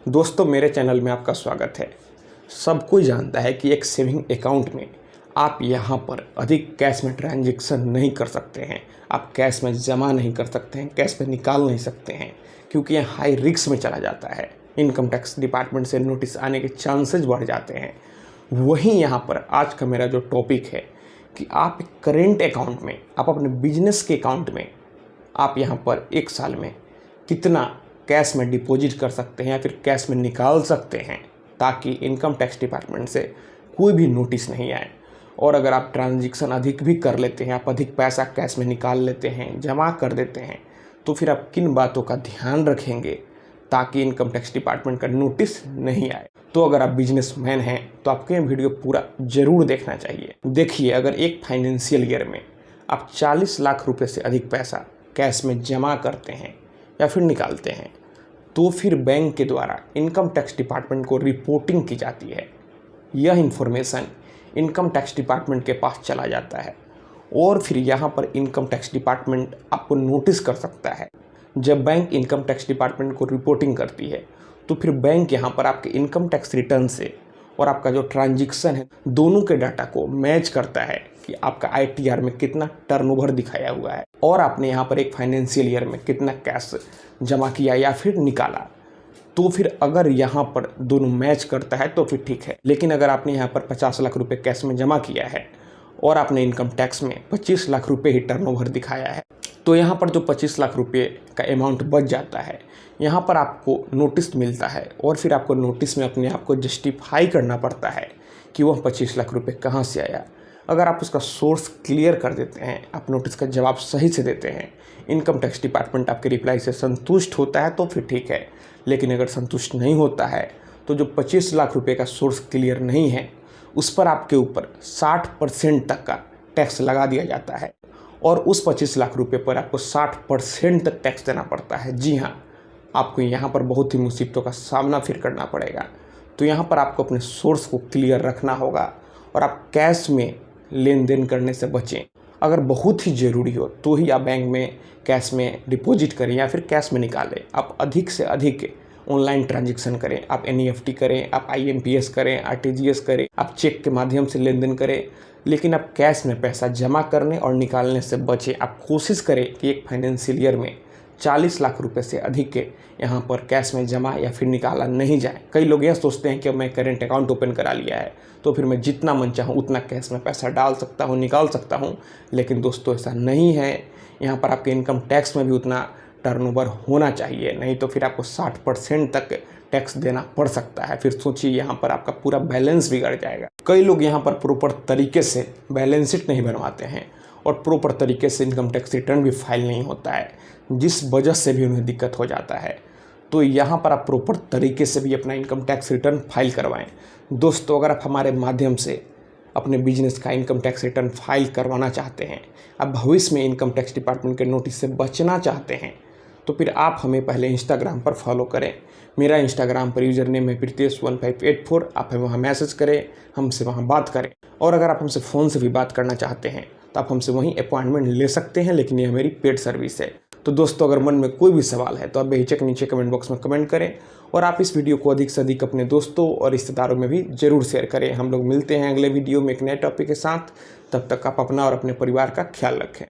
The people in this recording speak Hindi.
दोस्तों, मेरे चैनल में आपका स्वागत है। सब कोई जानता है कि एक सेविंग अकाउंट में आप यहाँ पर अधिक कैश में ट्रांजैक्शन नहीं कर सकते हैं। आप कैश में जमा नहीं कर सकते हैं, कैश में निकाल नहीं सकते हैं, क्योंकि यह हाई रिस्क में चला जाता है। इनकम टैक्स डिपार्टमेंट से नोटिस आने के चांसेस बढ़ जाते हैं। वहीं यहाँ पर आज का मेरा जो टॉपिक है कि आप करेंट अकाउंट में, आप अपने बिजनेस के अकाउंट में आप यहाँ पर एक साल में कितना कैश में डिपॉजिट कर सकते हैं या फिर कैश में निकाल सकते हैं, ताकि इनकम टैक्स डिपार्टमेंट से कोई भी नोटिस नहीं आए। और अगर आप ट्रांजैक्शन अधिक भी कर लेते हैं, आप अधिक पैसा कैश में निकाल लेते हैं, जमा कर देते हैं, तो फिर आप किन बातों का ध्यान रखेंगे ताकि इनकम टैक्स डिपार्टमेंट का नोटिस नहीं आए। तो अगर आप बिजनेसमैन हैं तो आपको ये वीडियो पूरा ज़रूर देखना चाहिए। देखिए, अगर एक फाइनेंशियल ईयर में आप 40 लाख रुपए से अधिक पैसा कैश में जमा करते हैं या फिर निकालते हैं, तो फिर बैंक के द्वारा इनकम टैक्स डिपार्टमेंट को रिपोर्टिंग की जाती है। यह इन्फॉर्मेशन इनकम टैक्स डिपार्टमेंट के पास चला जाता है और फिर यहाँ पर इनकम टैक्स डिपार्टमेंट आपको नोटिस कर सकता है। जब बैंक इनकम टैक्स डिपार्टमेंट को रिपोर्टिंग करती है तो फिर बैंक यहाँ पर आपके इनकम टैक्स रिटर्न से और आपका जो ट्रांजैक्शन है, दोनों के डाटा को मैच करता है कि आपका ITR में कितना टर्नओवर दिखाया हुआ है और आपने यहाँ पर एक फाइनेंशियल ईयर में कितना कैश जमा किया या फिर निकाला। तो फिर अगर यहाँ पर दोनों मैच करता है तो फिर ठीक है। लेकिन अगर आपने यहाँ पर 50 लाख रुपए कैश में जमा किया है और आपने इनकम टैक्स में 25 लाख रुपए ही टर्नओवर दिखाया है, तो यहाँ पर जो 25 लाख रुपए का अमाउंट बच जाता है, यहाँ पर आपको नोटिस मिलता है और फिर आपको नोटिस में अपने आप को जस्टिफाई करना पड़ता है कि वह 25 लाख रुपए कहाँ से आया। अगर आप उसका सोर्स क्लियर कर देते हैं, आप नोटिस का जवाब सही से देते हैं, इनकम टैक्स डिपार्टमेंट आपके रिप्लाई से संतुष्ट होता है तो फिर ठीक है। लेकिन अगर संतुष्ट नहीं होता है तो जो 25 लाख रुपए का सोर्स क्लियर नहीं है, उस पर आपके ऊपर 60% तक का टैक्स लगा दिया जाता है और उस 25 लाख रुपए पर आपको 60% तक टैक्स देना पड़ता है। जी हाँ, आपको यहाँ पर बहुत ही मुसीबतों का सामना फिर करना पड़ेगा। तो यहाँ पर आपको अपने सोर्स को क्लियर रखना होगा और आप कैश में लेन देन करने से बचें। अगर बहुत ही ज़रूरी हो तो ही आप बैंक में कैश में डिपॉजिट करें या फिर कैश में निकालें। आप अधिक से अधिक ऑनलाइन ट्रांजैक्शन करें, आप NEFT करें, आप IMPS करें, RTGS करें, आप चेक के माध्यम से लेन देन करें, लेकिन आप कैश में पैसा जमा करने और निकालने से बचें। आप कोशिश करें कि एक फाइनेंशियल ईयर में 40 लाख रुपए से अधिक के यहाँ पर कैश में जमा या फिर निकाला नहीं जाए। कई लोग यह सोचते हैं कि अब मैं करेंट अकाउंट ओपन करा लिया है तो फिर मैं जितना मन चाहूँ उतना कैश में पैसा डाल सकता हूँ, निकाल सकता हूँ। लेकिन दोस्तों, ऐसा नहीं है। यहाँ पर आपके इनकम टैक्स में भी उतना टर्नओवर होना चाहिए, नहीं तो फिर आपको 60% तक टैक्स देना पड़ सकता है। फिर सोचिए, यहाँ पर आपका पूरा बैलेंस बिगड़ जाएगा। कई लोग यहाँ पर प्रॉपर तरीके से बैलेंस शीट नहीं बनवाते हैं और प्रॉपर तरीके से इनकम टैक्स रिटर्न भी फाइल नहीं होता है, जिस वजह से भी उन्हें दिक्कत हो जाता है। तो यहाँ पर आप प्रॉपर तरीके से भी अपना इनकम टैक्स रिटर्न फाइल करवाएं। दोस्तों, अगर आप हमारे माध्यम से अपने बिजनेस का इनकम टैक्स रिटर्न फाइल करवाना चाहते हैं, आप भविष्य में इनकम टैक्स डिपार्टमेंट के नोटिस से बचना चाहते हैं, तो फिर आप हमें पहले इंस्टाग्राम पर फॉलो करें। मेरा इंस्टाग्राम पर यूज़र नेम है Pritesh1584। आप हमें वहाँ मैसेज करें, हमसे वहाँ बात करें। और अगर आप हमसे फ़ोन से भी बात करना चाहते हैं तो आप हमसे वहीं अपॉइंटमेंट ले सकते हैं, लेकिन ये मेरी पेड सर्विस है। तो दोस्तों, अगर मन में कोई भी सवाल है तो आप बेहिचक नीचे कमेंट बॉक्स में कमेंट करें और आप इस वीडियो को अधिक से अधिक अपने दोस्तों और रिश्तेदारों में भी ज़रूर शेयर करें। हम लोग मिलते हैं अगले वीडियो में एक नए टॉपिक के साथ। तब तक आप अपना और अपने परिवार का ख्याल रखें।